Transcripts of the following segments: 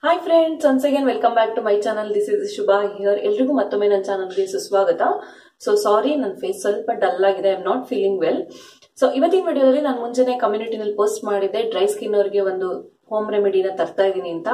Hi friends, once again welcome back to my channel. This is Shubha here. ಎಲ್ರಿಗೂ ಮತ್ತೊಮ್ಮೆ ನನ್ನ ಚಾನೆಲ್ಗೆ ಸುಸ್ವಾಗತ. So sorry, ನನ್ನ ಫೇಸ್ ಸ್ವಲ್ಪ ಡಲ್ ಆಗಿದೆ. I am not feeling well. So ಇವತ್ತಿನ ವಿಡಿಯೋದಲ್ಲಿ ನಾನು ಮುಂಚೆನೇ ಕಮ್ಯುನಿಟಿನಲ್ಲಿ ಪೋಸ್ಟ್ ಮಾಡಿದ್ದೆ ಡ್ರೈ ಸ್ಕಿನ್ ಅವರಿಗೆ ಒಂದು ಹೋಮ್ ರೆಮಿಡಿನ ತರ್ತಾ ಇದೀನಿ ಅಂತ.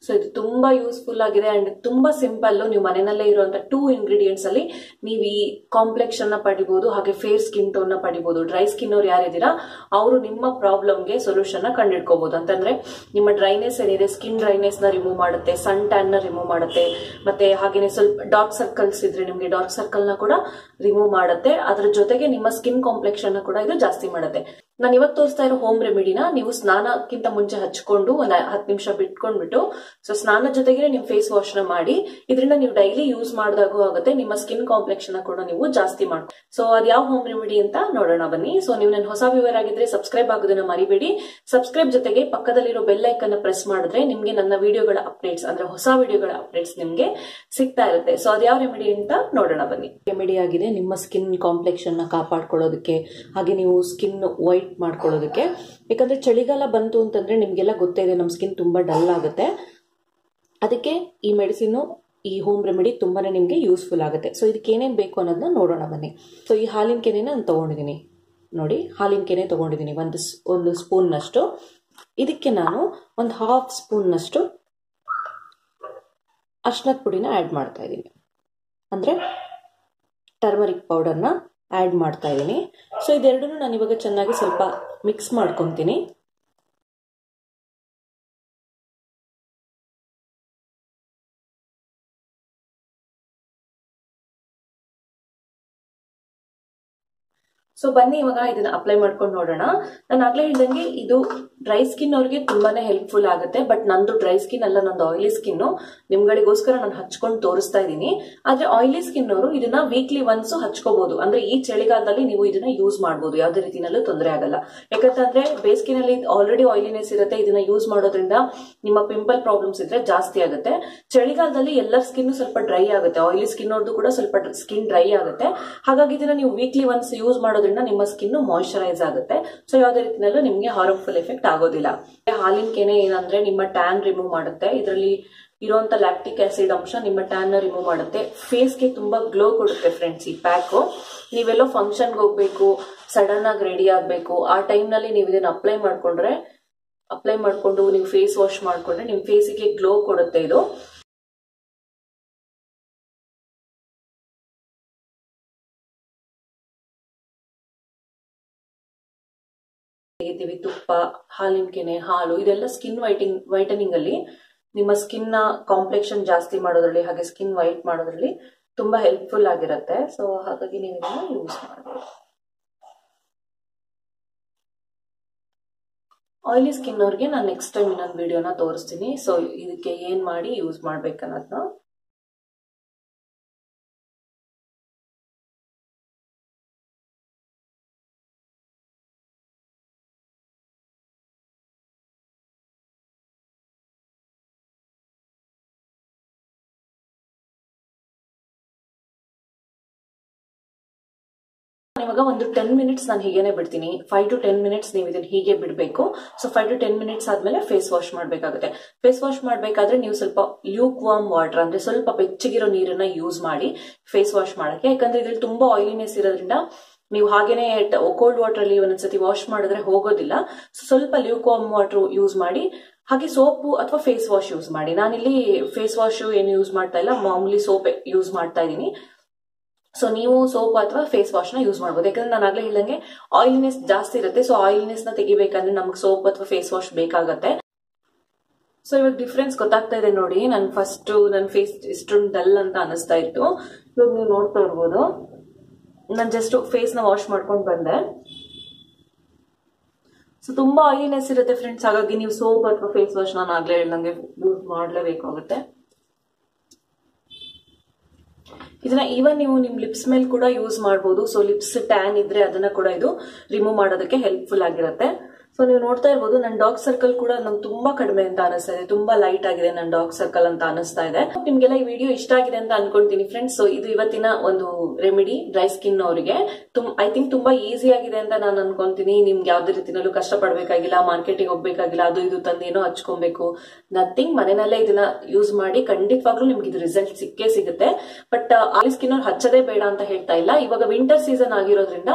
ಸೊ ಇದು ತುಂಬಾ ಯೂಸ್ಫುಲ್ ಆಗಿದೆ ಅಂಡ್ ತುಂಬಾ ಸಿಂಪಲ್. ನೀವು ಮನೆಯಲ್ಲೇ ಇರುವಂತ 2 ಇಂಗ್ರೀಡಿಯೆಂಟ್ಸ್ ಅಲ್ಲಿ ನೀವು ಈ ಕಾಂಪ್ಲೆಕ್ಷನ್ ನ ಪಡಿಬಹುದು, ಹಾಗೆ ಫೇರ್ ಸ್ಕಿನ್ ಟೋನ್ ನ ಪಡಿಬಹುದು. ಡ್ರೈ ಸ್ಕಿನ್ ಅವ್ರು ಯಾರಿದ್ದೀರಾ ಅವರು ನಿಮ್ಮ ಪ್ರಾಬ್ಲಮ್ಗೆ ಸೊಲ್ಯೂಷನ್ ನ ಕಂಡಿಡ್ಕೋಬಹುದು. ಅಂತಂದ್ರೆ ನಿಮ್ಮ ಡ್ರೈನೆಸ್ ಏನಿದೆ, ಸ್ಕಿನ್ ಡ್ರೈನೆಸ್ ನ ರಿಮೂವ್ ಮಾಡುತ್ತೆ, ಸನ್ ಟ್ಯಾನ್ ನ ರಿಮೂವ್ ಮಾಡುತ್ತೆ, ಮತ್ತೆ ಹಾಗೇನೆ ಸ್ವಲ್ಪ ಡಾರ್ಕ್ ಸರ್ಕಲ್ಸ್ ಇದ್ರೆ ನಿಮ್ಗೆ ಡಾರ್ಕ್ ಸರ್ಕಲ್ ನ ಕೂಡ ರಿಮೂವ್ ಮಾಡುತ್ತೆ. ಅದ್ರ ಜೊತೆಗೆ ನಿಮ್ಮ ಸ್ಕಿನ್ ಕಾಂಪ್ಲೆಕ್ಷನ್ ನ ಕೂಡ ಇದು ಜಾಸ್ತಿ ಮಾಡುತ್ತೆ. ನಾನು ಇವತ್ತು ತೋರಿಸ್ತಾ ಇರೋ ಹೋಮ್ ರೆಮಿಡಿನ ನೀವು ಸ್ನಾನಕ್ಕಿಂತ ಮುಂಚೆ ಹಚ್ಕೊಂಡು ಒಂದು 10 ನಿಮಿಷ ಬಿಟ್ಕೊಂಡ್ಬಿಟ್ಟು, ಸೊ ಸ್ನಾನ ಜೊತೆಗೆ ನಿಮ್ ಫೇಸ್ ವಾಶ್ ನ ಮಾಡಿ ಇದರಿಂದ ನೀವು ಡೈಲಿ ಯೂಸ್ ಮಾಡಿದಾಗೂ ಆಗುತ್ತೆ. ನಿಮ್ಮ ಸ್ಕಿನ್ ಕಾಂಪ್ಲೆಕ್ಷನ್ ಕೂಡ ನೀವು ಜಾಸ್ತಿ ಮಾಡಿ. ಸೊ ಅದ್ ಯಾವ ಹೋಮ್ ರೆಮಿಡಿ ಅಂತ ನೋಡೋಣ ಬನ್ನಿ. ಸೊ ನೀವು ನನ್ನ ಹೊಸ ವ್ಯೂವರ್ ಆಗಿದ್ರೆ ಸಬ್ಸ್ಕ್ರೈಬ್ ಆಗೋದನ್ನ ಮರಿಬೇಡಿ. ಸಬ್ಸ್ಕ್ರೈಬ್ ಜೊತೆಗೆ ಪಕ್ಕದಲ್ಲಿರೋ ಬೆಲ್ ಐಕನ್ ಪ್ರೆಸ್ ಮಾಡಿದ್ರೆ ನಿಮ್ಗೆ ನನ್ನ ವಿಡಿಯೋಗಳ ಅಪ್ಡೇಟ್ಸ್ ಅಂದ್ರೆ ಹೊಸ ವಿಡಿಯೋಗಳ ಅಪ್ಡೇಟ್ಸ್ ನಿಮ್ಗೆ ಸಿಗ್ತಾ ಇರುತ್ತೆ. ಸೊ ಅದ್ ಯಾವ ರೆಮಿಡಿ ಅಂತ ನೋಡೋಣ ಬನ್ನಿ. ರೆಮಿಡಿ ಆಗಿದೆ ನಿಮ್ಮ ಸ್ಕಿನ್ ಕಾಂಪ್ಲೆಕ್ಷನ್ ನ ಕಾಪಾಡ್ಕೊಳ್ಳೋದಕ್ಕೆ, ಹಾಗೆ ನೀವು ಸ್ಕಿನ್ ವೈಟ್ ಮಾಡ್ಕೊಳ್ಳೋದಕ್ಕೆ. ಯಾಕಂದ್ರೆ ಚಳಿಗಾಲ ಬಂತು ಅಂತಂದ್ರೆ ನಿಮ್ಗೆಲ್ಲ ಗೊತ್ತೇ ಇದೆ, ನಮ್ ಸ್ಕಿನ್ ತುಂಬಾ ಡಲ್ ಆಗುತ್ತೆ. ಅದಕ್ಕೆ ಈ ಮೆಡಿಸಿನ್, ಈ ಹೋಮ್ ರೆಮಿಡಿ ತುಂಬಾನೇ ನಿಮ್ಗೆ ಯೂಸ್ಫುಲ್ ಆಗುತ್ತೆ. ಸೊ ಇದಕ್ಕೆ ಏನೇನ್ ಬೇಕು ಅನ್ನೋದನ್ನ ನೋಡೋಣ ಬನ್ನಿ. ಸೊ ಈ ಹಾಲಿನ ಕೆನೆನ ನಾನು ತಗೊಂಡಿದ್ದೀನಿ ನೋಡಿ, ಹಾಲಿನ ಕೆನೆ ತಗೊಂಡಿದ್ದೀನಿ ಒಂದು ಸ್ಪೂನ್ ನಷ್ಟು. ಇದಕ್ಕೆ ನಾನು ಒಂದು 1/2 ಸ್ಪೂನ್ ನಷ್ಟು ಅರ್ಶಿನದ ಪುಡಿನ ಆಡ್ ಮಾಡ್ತಾ ಇದ್ದೀನಿ, ಅಂದ್ರೆ ಟರ್ಮರಿಕ್ ಪೌಡರ್ನ ಆಡ್ ಮಾಡ್ತಾ ಇದ್ದೀನಿ. ಸೊ ಇದೆರಡನ್ನು ನಾನು ಇವಾಗ ಚೆನ್ನಾಗಿ ಸ್ವಲ್ಪ ಮಿಕ್ಸ್ ಮಾಡ್ಕೊಂತೀನಿ. ಸೊ ಬನ್ನಿ ಇವಾಗ ಇದನ್ನ ಅಪ್ಲೈ ಮಾಡ್ಕೊಂಡು ನೋಡೋಣ. ನಾನು ಆಗ್ಲೇ ಹೇಳ್ದಂಗೆ ಇದು ಡ್ರೈ ಸ್ಕಿನ್ ಅವ್ರಿಗೆ ತುಂಬಾನೇ ಹೆಲ್ಪ್ಫುಲ್ ಆಗುತ್ತೆ. ಬಟ್ ನಂದು ಡ್ರೈ ಸ್ಕಿನ್ ಅಲ್ಲ, ನಂದು ಆಯಿಲಿ ಸ್ಕಿನ್. ನಿಮ್ಗಳಿಗೋಸ್ಕರ ನಾನು ಹಚ್ಕೊಂಡು ತೋರಿಸ್ತಾ ಇದ್ದೀನಿ. ಆದ್ರೆ ಆಯಿಲಿ ಸ್ಕಿನ್ ಅವರು ಇದನ್ನ ವೀಕ್ಲಿ ಒನ್ಸ್ ಹಚ್ಕೋಬಹುದು. ಅಂದ್ರೆ ಈ ಚಳಿಗಾಲದಲ್ಲಿ ನೀವು ಇದನ್ನ ಯೂಸ್ ಮಾಡಬಹುದು, ಯಾವುದೇ ರೀತಿನಲ್ಲೂ ತೊಂದರೆ ಆಗಲ್ಲ. ಯಾಕಂತಂದ್ರೆ ಬೇಸಿಗೆನಲ್ಲಿ ಆಲ್ರೆಡಿ ಆಯಿಲಿನೆಸ್ ಇರುತ್ತೆ. ಇದನ್ನ ಯೂಸ್ ಮಾಡೋದ್ರಿಂದ ನಿಮ್ಮ ಪಿಂಪಲ್ ಪ್ರಾಬ್ಲಮ್ಸ್ ಇದ್ರೆ ಜಾಸ್ತಿ ಆಗುತ್ತೆ. ಚಳಿಗಾಲದಲ್ಲಿ ಎಲ್ಲರ ಸ್ಕಿನ್ ಸ್ವಲ್ಪ ಡ್ರೈ ಆಗುತ್ತೆ, ಆಯಿಲಿ ಸ್ಕಿನ್ ಅವ್ರದ್ದು ಕೂಡ ಸ್ವಲ್ಪ ಸ್ಕಿನ್ ಡ್ರೈ ಆಗುತ್ತೆ. ಹಾಗಾಗಿ ಇದನ್ನ ನೀವು ವೀಕ್ಲಿ ಒನ್ಸ್ ಯೂಸ್ ಮಾಡೋದ್ರಿಂದ ನಿಮ್ಮ ಸ್ಕಿನ್ ಮಾಯಿಶ್ಚರೈಸ್ ಆಗುತ್ತೆ. ಸೊ ಯಾವುದೇ ರೀತಿಯಲ್ಲೂ ನಿಮ್ಗೆ ಹಾರ್ಮ್ಫುಲ್ ಎಫೆಕ್ಟ್ ಆಗೋದಿಲ್ಲ. ಹಾಲಿನ ಕೆನೆ ಏನಂದ್ರೆ ನಿಮ್ಮ ಟ್ಯಾನ್ ರಿಮೂವ್ ಮಾಡುತ್ತೆ. ಇದರಲ್ಲಿ ಇರುವಂತ ಲ್ಯಾಕ್ಟಿಕ್ ಆಸಿಡ್ ಅಂಶ ನಿಮ್ಮ ಟ್ಯಾನ್ ನ ರಿಮೂವ್ ಮಾಡುತ್ತೆ. ಫೇಸ್ಗೆ ತುಂಬಾ ಗ್ಲೋ ಕೊಡುತ್ತೆ ಫ್ರೆಂಡ್ಸ್ ಈ ಪ್ಯಾಕ್. ನೀವೆಲ್ಲೋ ಫಂಕ್ಷನ್ಗೆ ಹೋಗ್ಬೇಕು, ಸಡನ್ ಆಗಿ ರೆಡಿ ಆಗ್ಬೇಕು, ಆ ಟೈಮ್ ನಲ್ಲಿ ನೀವು ಇದನ್ನ ಅಪ್ಲೈ ಮಾಡ್ಕೊಂಡು ನೀವು ಫೇಸ್ ವಾಶ್ ಮಾಡ್ಕೊಂಡ್ರೆ ನಿಮ್ ಫೇಸಿಗೆ ಗ್ಲೋ ಕೊಡುತ್ತೆ ಇದು. ತುಪ್ಪ, ಹಾಲಿನ ಕೆನೆ, ಹಾಲು, ಇದೆಲ್ಲ ಸ್ಕಿನ್ ವೈಟನಿಂಗ್ ಅಲ್ಲಿ ನಿಮ್ಮ ಸ್ಕಿನ್ ನ ಕಾಂಪ್ಲೆಕ್ಷನ್ ಜಾಸ್ತಿ ಮಾಡೋದ್ರಲ್ಲಿ, ಹಾಗೆ ಸ್ಕಿನ್ ವೈಟ್ ಮಾಡೋದ್ರಲ್ಲಿ ತುಂಬಾ ಹೆಲ್ಪ್ಫುಲ್ ಆಗಿರುತ್ತೆ. ಸೊ ಹಾಗಾಗಿ ನೀವು ಇದನ್ನ ಯೂಸ್ ಮಾಡಬಹುದು. ಆಯಿಲಿ ಸ್ಕಿನ್ ಅವ್ರಿಗೆ ನಾನು ನೆಕ್ಸ್ಟ್ ಟೈಮ್ ಇನ್ನೊಂದು ವಿಡಿಯೋನ ತೋರಿಸ್ತೀನಿ. ಸೊ ಇದಕ್ಕೆ ಏನ್ ಮಾಡಿ ಯೂಸ್ ಮಾಡ್ಬೇಕನ್ನೋದನ್ನ. ಇವಾಗ ಒಂದು 10 ಮಿನಿಟ್ಸ್ ನಾನು ಹೀಗೇನೆ ಬಿಡ್ತೀನಿ. 5 to 10 ಮಿನಿಟ್ಸ್ ನೀವು ಇದನ್ನ ಹೀಗೆ ಬಿಡಬೇಕು. ಸೊ 5 to 10 ಮಿನಿಟ್ಸ್ ಆದ್ಮೇಲೆ ಫೇಸ್ ವಾಶ್ ಮಾಡ್ಬೇಕಾಗುತ್ತೆ. ಫೇಸ್ ವಾಶ್ ಮಾಡ್ಬೇಕಾದ್ರೆ ನೀವು ಸ್ವಲ್ಪ ಲ್ಯೂಕ್ ವಾರ್ಮ್ ವಾಟರ್ ಅಂದ್ರೆ ಸ್ವಲ್ಪ ಬೆಚ್ಚಗಿರೋ ನೀರನ್ನ ಯೂಸ್ ಮಾಡಿ ಫೇಸ್ ವಾಶ್ ಮಾಡಕ್ಕೆ. ಯಾಕಂದ್ರೆ ಇದ್ರಲ್ಲಿ ತುಂಬಾ ಆಯಿಲಿನೆಸ್ ಇರೋದ್ರಿಂದ ನೀವು ಹಾಗೇನೆ ಕೋಲ್ಡ್ ವಾಟರ್ ಅಲ್ಲಿ ಒಂದೊಂದ್ಸತಿ ವಾಶ್ ಮಾಡಿದ್ರೆ ಹೋಗೋದಿಲ್ಲ. ಸೊ ಸ್ವಲ್ಪ ಲ್ಯೂಕ್ ವಾರ್ಮ್ ವಾಟರ್ ಯೂಸ್ ಮಾಡಿ, ಹಾಗೆ ಸೋಪು ಅಥವಾ ಫೇಸ್ ವಾಶ್ ಯೂಸ್ ಮಾಡಿ. ನಾನಿಲ್ಲಿ ಫೇಸ್ ವಾಶ್ ಏನು ಯೂಸ್ ಮಾಡ್ತಾ ಇಲ್ಲ, ಮಾಮೂಲಿ ಸೋಪ್ ಯೂಸ್ ಮಾಡ್ತಾ ಇದ್ದೀನಿ. ಸೊ ನೀವು ಸೋಪ್ ಅಥವಾ ಫೇಸ್ ವಾಶ್ ನ ಯೂಸ್ ಮಾಡಬಹುದು. ಯಾಕಂದ್ರೆ ನಾನು ಆಗ್ಲೇ ಹೇಳಿದಂಗೆ ಆಯಿಲಿನೆಸ್ ಜಾಸ್ತಿ ಇರುತ್ತೆ. ಸೊ ಆಯಿಲಿನೆಸ್ ನ ತೆಗಿಬೇಕಂದ್ರೆ ನಮ್ಗೆ ಸೋಪ್ ಅಥವಾ ಫೇಸ್ ವಾಶ್ ಬೇಕಾಗತ್ತೆ. ಸೊ ಇವಾಗ ಡಿಫ್ರೆನ್ಸ್ ಗೊತ್ತಾಗ್ತಾ ಇದೆ ನೋಡಿ. ನನ್ನ ಫೇಸ್ ಇಷ್ಟೊಂದು ಡಲ್ ಅಂತ ಅನಿಸ್ತಾ ಇತ್ತು. ಇವಾಗ ನೀವು ನೋಡ್ತಾ ಇರ್ಬೋದು, ನಾನು ಜಸ್ಟ್ ಫೇಸ್ ನ ವಾಶ್ ಮಾಡ್ಕೊಂಡು ಬಂದೆ. ಸೊ ತುಂಬಾ ಆಯಿಲಿನೆಸ್ ಇರುತ್ತೆ ಫ್ರೆಂಡ್ಸ್. ಹಾಗಾಗಿ ನೀವು ಸೋಪ್ ಅಥವಾ ಫೇಸ್ ವಾಶ್ ನಾನು ಆಗ್ಲೇ ಹೇಳ್ದಂಗೆ ಯೂಸ್ ಮಾಡ್ಲೇಬೇಕಾಗುತ್ತೆ. ಇದನ್ನ ಈವನ್ ನೀವು ನಿಮ್ ಲಿಪ್ಸ್ ಮೇಲೆ ಕೂಡ ಯೂಸ್ ಮಾಡಬಹುದು. ಸೊ ಲಿಪ್ಸ್ ಟ್ಯಾನ್ ಇದ್ರೆ ಅದನ್ನ ಕೂಡ ಇದು ರಿಮೂವ್ ಮಾಡೋದಕ್ಕೆ ಹೆಲ್ಪ್ಫುಲ್ ಆಗಿರುತ್ತೆ. ಸೊ ನೀವು ನೋಡ್ತಾ ಇರ್ಬೋದು ನನ್ನ ಡಾರ್ಕ್ ಸರ್ಕಲ್ ಕೂಡ ನಂಗೆ ತುಂಬಾ ಕಡಿಮೆ ಅಂತ ಅನಿಸ್ತಾ ಇದೆ, ತುಂಬಾ ಲೈಟ್ ಆಗಿದೆ ನನ್ನ ಡಾರ್ಕ್ ಸರ್ಕಲ್ ಅಂತ ಅನಿಸ್ತಾ ಇದೆ. ನಿಮ್ಗೆಲ್ಲ ಈ ವಿಡಿಯೋ ಇಷ್ಟ ಆಗಿದೆ ಅಂತ ಅನ್ಕೊಂತೀನಿ ಫ್ರೆಂಡ್ಸ್. ಸೊ ಇದು ಇವತ್ತಿನ ಒಂದು ರೆಮಿಡಿ ಡ್ರೈ ಸ್ಕಿನ್ ಅವರಿಗೆ. ಐ ಥಿಂಕ್ ತುಂಬಾ ಈಸಿ ಆಗಿದೆ ಅಂತ ನಾನು ಅನ್ಕೊಂತೀನಿ. ನಿಮ್ಗೆ ಯಾವ್ದೇ ರೀತಿನಲ್ಲೂ ಕಷ್ಟ ಪಡ್ಬೇಕಾಗಿಲ್ಲ, ಮಾರ್ಕೆಟಿಗೆ ಹೋಗ್ಬೇಕಾಗಿಲ್ಲ, ಅದು ಇದು ತಂದು ಏನೋ ಹಚ್ಕೊಬೇಕು, ನಥಿಂಗ್. ಮನೆಯಲ್ಲೇ ಇದನ್ನ ಯೂಸ್ ಮಾಡಿ ಖಂಡಿತವಾಗ್ಲೂ ನಿಮ್ಗೆ ಇದು ರಿಸಲ್ಟ್ ಸಿಕ್ಕೇ ಸಿಗುತ್ತೆ. ಬಟ್ ಆಯಿಲಿ ಸ್ಕಿನ್ ಅವ್ರು ಹಚ್ಚದೇ ಬೇಡ ಅಂತ ಹೇಳ್ತಾ ಇಲ್ಲ. ಇವಾಗ ವಿಂಟರ್ ಸೀಸನ್ ಆಗಿರೋದ್ರಿಂದ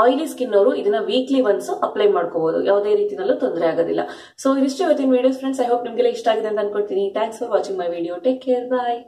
ಆಯಿಲಿ ಸ್ಕಿನ್ ಅವರು ಇದನ್ನ ವೀಕ್ಲಿ ಒನ್ಸ್ ಅಪ್ಲೈ ಮಾಡ್ಕೋಬಹುದು, ಯಾವುದೇ ರೀತಿನಲ್ಲೂ ತೊಂದರೆ ಆಗೋದಿಲ್ಲ. ಸೊ ಇದಿಷ್ಟು ಇವತ್ತಿನ ವಿಡಿಯೋಸ್ ಫ್ರೆಂಡ್ಸ್. ಐ ಹೋಪ್ ನಿಮ್ಗೆಲ್ಲ ಇಷ್ಟ ಆಗಿದೆ ಅಂತ ಅನ್ಕೊಳ್ತೀನಿ. Thanks for watching my video. Take care, bye.